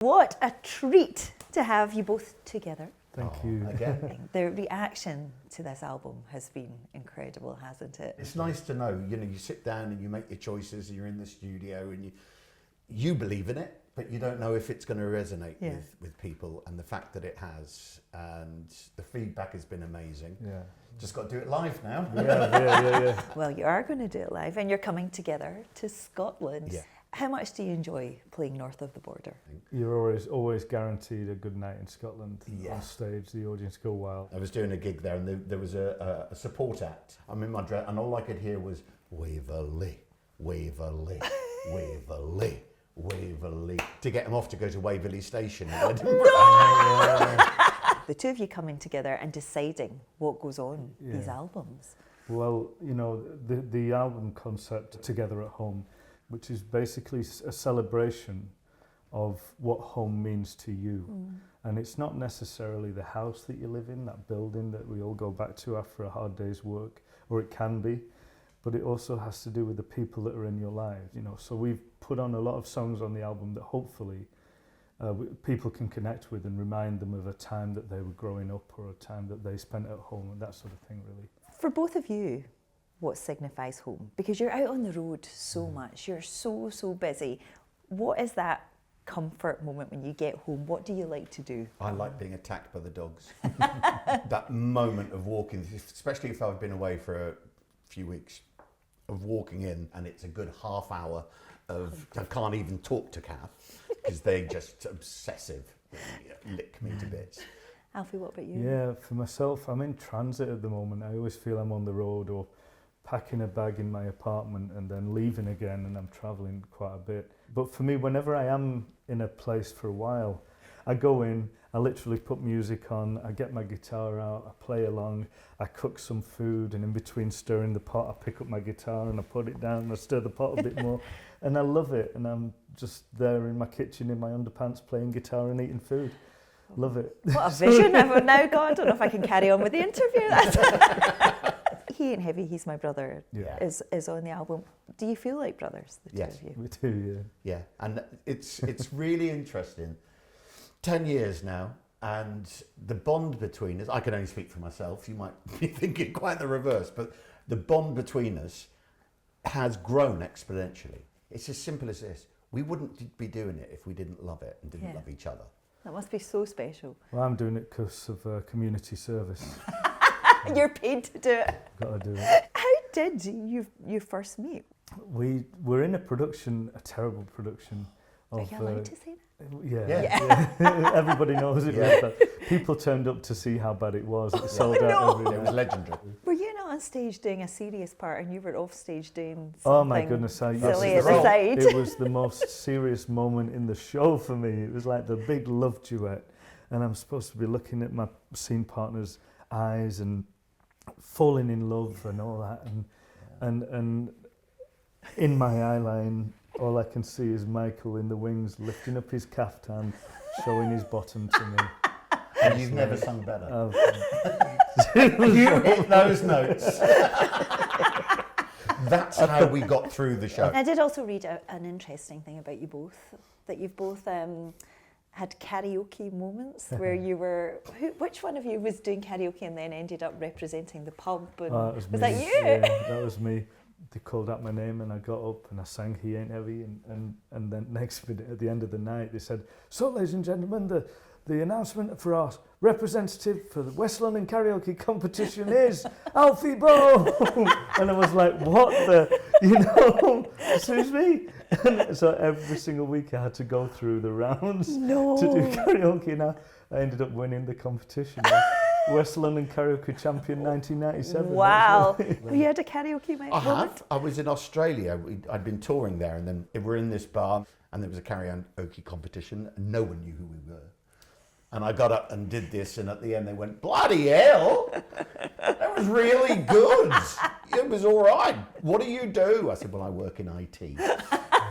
What a treat to have you both together. Thank you. Again. The reaction to this album has been incredible, hasn't it? It's nice to know, you sit down and you make your choices and you're in the studio and you believe in it, but you don't know if it's going to resonate with people, and the fact that it has, and the feedback has been amazing. Yeah. Just got to do it live now. Yeah. Well, you are going to do it live and you're coming together to Scotland. Yeah. How much do you enjoy playing north of the border? You're always guaranteed a good night in Scotland. On stage, the audience go wild. I was doing a gig there, and there was a support act. I'm in my dress, and all I could hear was Waverley, Waverley, Waverley, Waverley, to get them off to go to Waverley Station in Edinburgh. The two of you coming together and deciding what goes on these albums. Well, the album concept, Together at Home, which is basically a celebration of what home means to you. And it's not necessarily the house that you live in, that building that we all go back to after a hard day's work, or it can be, but it also has to do with the people that are in your lives. So we've put on a lot of songs on the album that hopefully people can connect with and remind them of a time that they were growing up, or a time that they spent at home, and that sort of thing, really. For both of you, what signifies home? Because you're out on the road so much, you're so busy. What is that comfort moment when you get home? What do you like to do? I like being attacked by the dogs. That moment of walking, especially if I've been away for a few weeks, of walking in, and it's a good half hour of, I can't even talk to Kath, because they're just obsessive, lick me to bits. Alfie, what about you? Yeah, for myself, I'm in transit at the moment. I always feel I'm on the road, or packing a bag in my apartment and then leaving again, and I'm travelling quite a bit. But for me, whenever I am in a place for a while, I go in, I literally put music on, I get my guitar out, I play along, I cook some food, and in between stirring the pot, I pick up my guitar and I put it down and I stir the pot a bit more, and I love it. And I'm just there in my kitchen in my underpants playing guitar and eating food. Love it. What a vision. I've now got, I don't know if I can carry on with the interview. He Ain't Heavy, He's My Brother, is on the album. Do you feel like brothers, the two of you? We do, Yeah, and it's really interesting. 10 years now, and the bond between us, I can only speak for myself, you might be thinking quite the reverse, but the bond between us has grown exponentially. It's as simple as this. We wouldn't be doing it if we didn't love it and didn't love each other. That must be so special. Well, I'm doing it because of community service. You're paid to do it. Got to do it. How did you first meet? We were in a terrible production. Are you allowed to say that? Yeah. Everybody knows it. But people turned up to see how bad it was. It sold out every night. It was legendary. Were you not on stage doing a serious part and you were off stage doing something oh my goodness, silly at the side? It was the most serious moment in the show for me. It was like the big love duet, and I'm supposed to be looking at my scene partner's eyes and falling in love and all that, and in my eye line, all I can see is Michael in the wings lifting up his caftan, showing his bottom to me. And you've never sung better. You hit those notes. That's how we got through the show. I did also read an interesting thing about you both, that you've both had karaoke moments where you were, which one of you was doing karaoke and then ended up representing the pub? And was that you? Yeah, that was me. They called out my name and I got up and I sang He Ain't Heavy, and then next minute at the end of the night they said, so ladies and gentlemen, the announcement for our representative for the West London karaoke competition is Alfie Boe. And I was like, what excuse me? And so every single week I had to go through the rounds to do karaoke. Now I ended up winning the competition. West London Karaoke Champion 1997. Wow. Have you had a karaoke moment? I have. I was in Australia. I'd been touring there, and then we were in this bar, and there was a karaoke competition, and no one knew who we were. And I got up and did this, and at the end they went, bloody hell, that was really good. It was all right. What do you do? I said, well, I work in IT.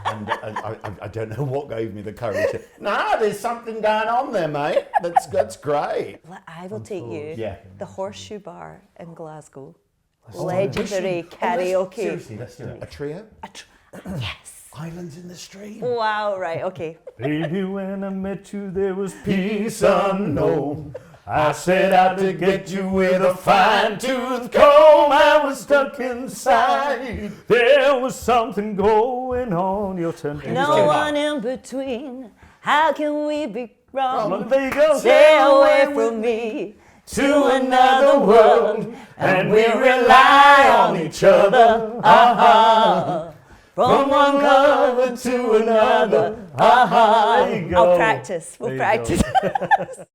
And I don't know what gave me the courage. No, there's something going on there, mate. That's great. I will take you. Yeah. The Horseshoe Bar in Glasgow. Oh, Legendary karaoke. Seriously, let's do it. A trio? Yes. Islands in the stream. Wow, right, okay. Baby, when I met you, there was peace unknown. I set out to get you with a fine-tooth comb. I was stuck inside. There was something going on. Your turn. No one in between. How can we be wrong? There you go. Stay away from me to another world, and we rely on each other. From one cover to another. There you go. I'll practice. We'll There you go. practice.